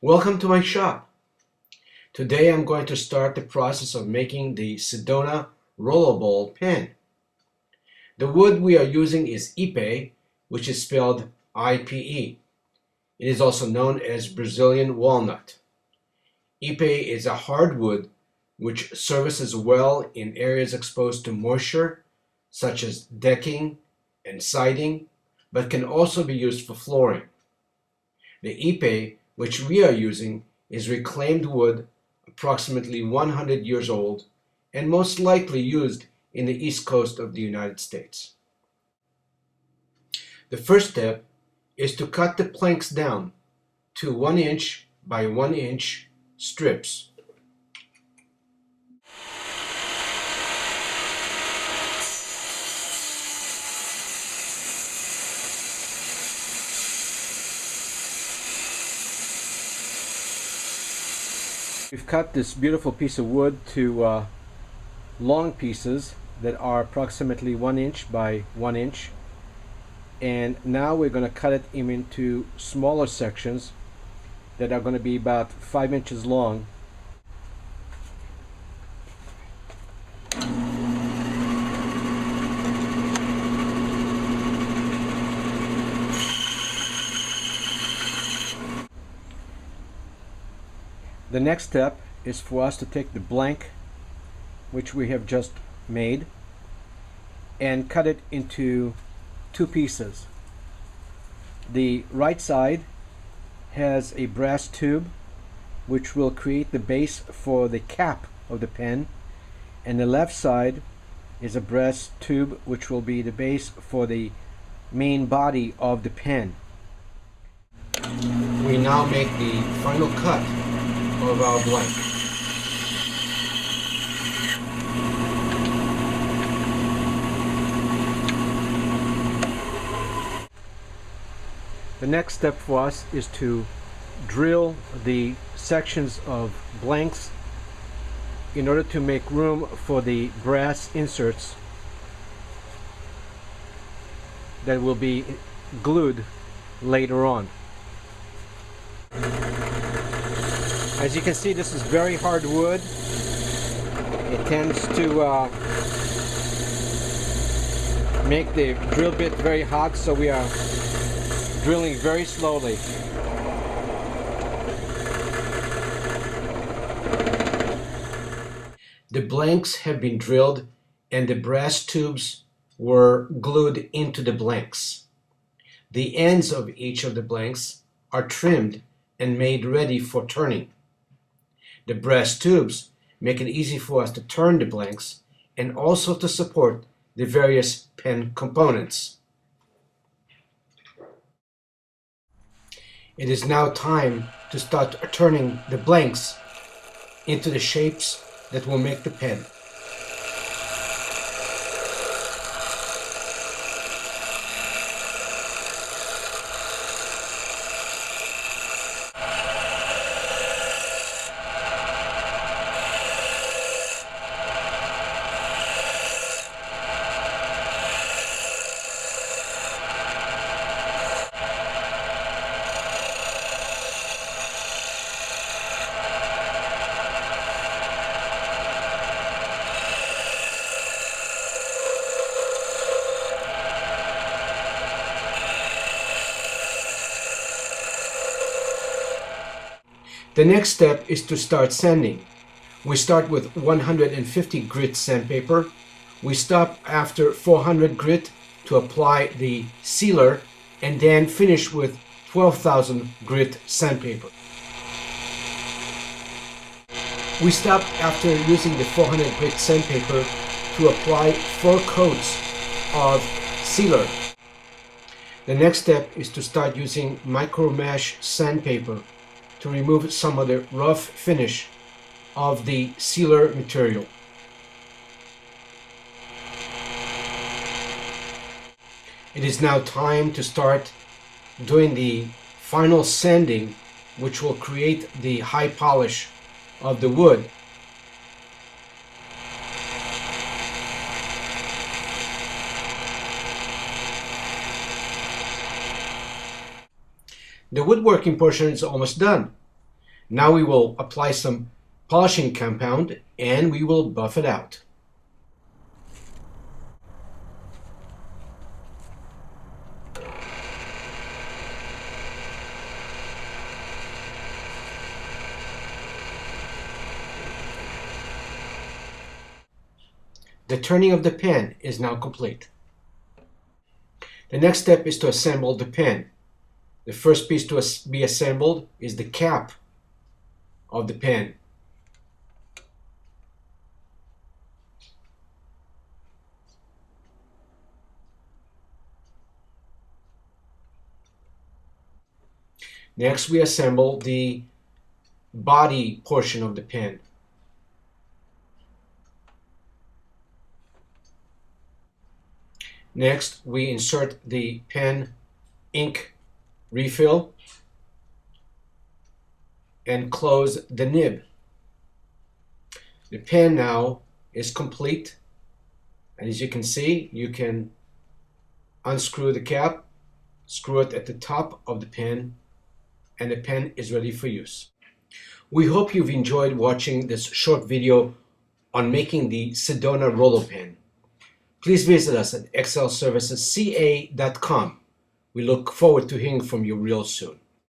Welcome to my shop. Today I'm going to start the process of making the Sedona Rollerpen. The wood we are using is Ipe, which is spelled IPE. It is also known as Brazilian walnut. Ipe is a hardwood which services well in areas exposed to moisture, such as decking and siding, but can also be used for flooring. The Ipe which we are using is reclaimed wood approximately 100 years old and most likely used in the east coast of the United States. The first step is to cut the planks down to 1 inch by 1 inch strips. We've cut this beautiful piece of wood to long pieces that are approximately 1 inch by 1 inch, and now we're going to cut it into smaller sections that are going to be about 5 inches long. The next step is for us to take the blank which we have just made and cut it into two pieces. The right side has a brass tube which will create the base for the cap of the pen, and the left side is a brass tube which will be the base for the main body of the pen. We now make the final cut of our blank. The next step for us is to drill the sections of blanks in order to make room for the brass inserts that will be glued later on. As you can see, this is very hard wood. It tends to make the drill bit very hot, so we are drilling very slowly. The blanks have been drilled and the brass tubes were glued into the blanks. The ends of each of the blanks are trimmed and made ready for turning. The brass tubes make it easy for us to turn the blanks and also to support the various pen components. It is now time to start turning the blanks into the shapes that will make the pen. The next step is to start sanding. We start with 150 grit sandpaper. We stop after 400 grit to apply the sealer and then finish with 12,000 grit sandpaper. We stopped after using the 400 grit sandpaper to apply 4 coats of sealer. The next step is to start using micro mesh sandpaper to remove some of the rough finish of the sealer material. It is now time to start doing the final sanding, which will create the high polish of the wood. The woodworking portion is almost done. Now we will apply some polishing compound and we will buff it out. The turning of the pen is now complete. The next step is to assemble the pen. The first piece to be assembled is the cap of the pen. Next, we assemble the body portion of the pen. Next, we insert the pen ink refill and close the nib. The pen now is complete, and as you can see, you can unscrew the cap, screw it at the top of the pen, and the pen is ready for use. We hope you've enjoyed watching this short video on making the Sedona Rollerpen. Please visit us at excelservicesca.com. We look forward to hearing from you real soon.